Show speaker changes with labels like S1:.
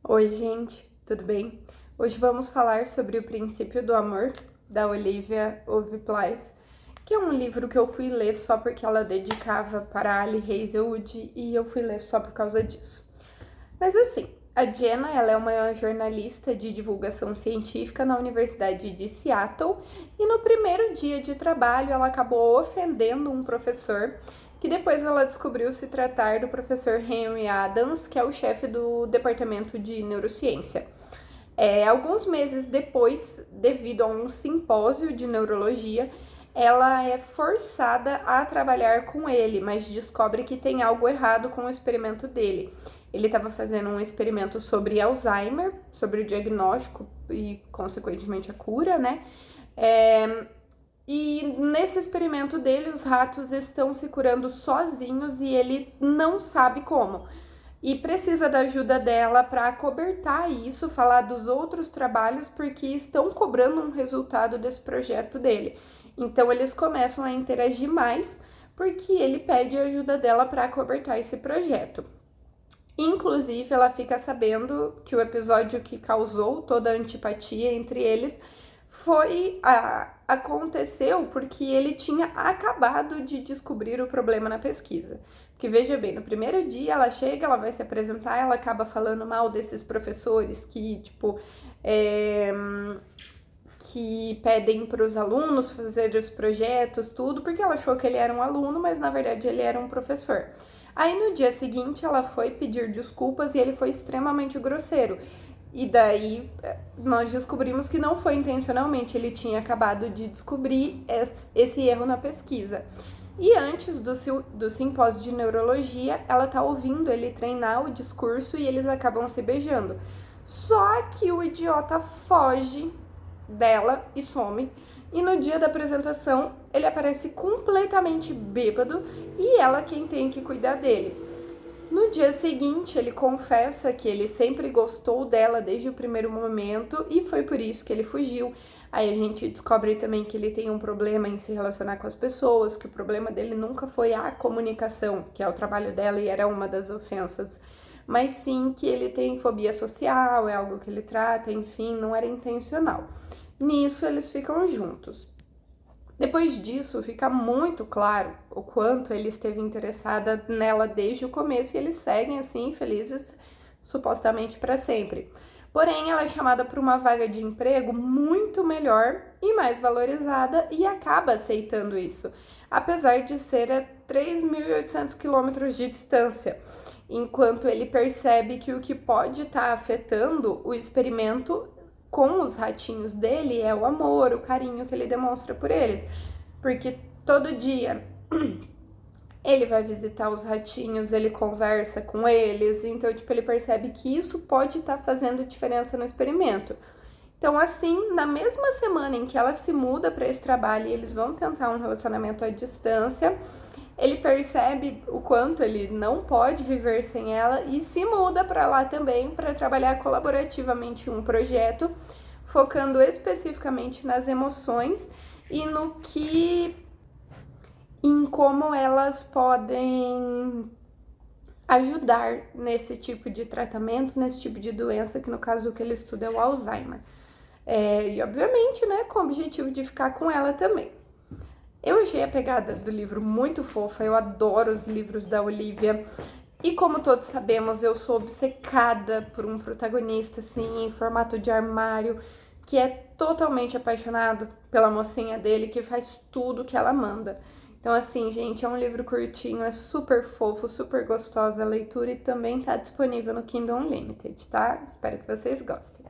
S1: Oi, gente, tudo bem? Hoje vamos falar sobre O Princípio do Amor, da Olivia Ove-Place, que é um livro que eu fui ler só porque ela dedicava para Ali Hazelwood e eu fui ler só por causa disso. Mas assim, a Jenna, ela é uma jornalista de divulgação científica na Universidade de Seattle e no primeiro dia de trabalho ela acabou ofendendo um professor que depois ela descobriu se tratar do professor Henry Adams, que é o chefe do departamento de neurociência. Alguns meses depois, devido a um simpósio de neurologia, ela é forçada a trabalhar com ele, mas descobre que tem algo errado com o experimento dele. Ele estava fazendo um experimento sobre Alzheimer, sobre o diagnóstico e, consequentemente, a cura, né? E nesse experimento dele, os ratos estão se curando sozinhos e ele não sabe como. E precisa da ajuda dela para acobertar isso, falar dos outros trabalhos, porque estão cobrando um resultado desse projeto dele. Então eles começam a interagir mais, porque ele pede a ajuda dela para acobertar esse projeto. Inclusive, ela fica sabendo que o episódio que causou toda a antipatia entre eles aconteceu porque ele tinha acabado de descobrir o problema na pesquisa. Porque veja bem, no primeiro dia ela chega, ela vai se apresentar, ela acaba falando mal desses professores que, que pedem para os alunos fazer os projetos, tudo, porque ela achou que ele era um aluno, mas na verdade ele era um professor. Aí no dia seguinte ela foi pedir desculpas e ele foi extremamente grosseiro. E daí nós descobrimos que não foi intencionalmente, ele tinha acabado de descobrir esse erro na pesquisa. E antes do simpósio de neurologia, ela tá ouvindo ele treinar o discurso e eles acabam se beijando. Só que o idiota foge dela e some. E no dia da apresentação, ele aparece completamente bêbado e ela quem tem que cuidar dele. No dia seguinte, ele confessa que ele sempre gostou dela desde o primeiro momento e foi por isso que ele fugiu. Aí a gente descobre também que ele tem um problema em se relacionar com as pessoas, que o problema dele nunca foi a comunicação, que é o trabalho dela e era uma das ofensas, mas sim que ele tem fobia social, é algo que ele trata, enfim, não era intencional. Nisso, eles ficam juntos. Depois disso, fica muito claro o quanto ele esteve interessada nela desde o começo e eles seguem assim, felizes, supostamente para sempre. Porém, ela é chamada para uma vaga de emprego muito melhor e mais valorizada e acaba aceitando isso, apesar de ser a 3.800 quilômetros de distância, enquanto ele percebe que o que pode estar afetando o experimento com os ratinhos dele é o amor, o carinho que ele demonstra por eles. Porque todo dia ele vai visitar os ratinhos, ele conversa com eles, então, ele percebe que isso pode estar fazendo diferença no experimento. Então, assim, na mesma semana em que ela se muda para esse trabalho e eles vão tentar um relacionamento à distância, ele percebe o quanto ele não pode viver sem ela e se muda para lá também para trabalhar colaborativamente em um projeto, focando especificamente nas emoções e em como elas podem ajudar nesse tipo de tratamento, nesse tipo de doença, que no caso o que ele estuda é o Alzheimer. E obviamente, né, com o objetivo de ficar com ela também. Eu achei a pegada do livro muito fofa, eu adoro os livros da Olivia. E como todos sabemos, eu sou obcecada por um protagonista, assim, em formato de armário, que é totalmente apaixonado pela mocinha dele, que faz tudo que ela manda. Então, assim, gente, é um livro curtinho, é super fofo, super gostosa a leitura e também tá disponível no Kindle Unlimited, tá? Espero que vocês gostem.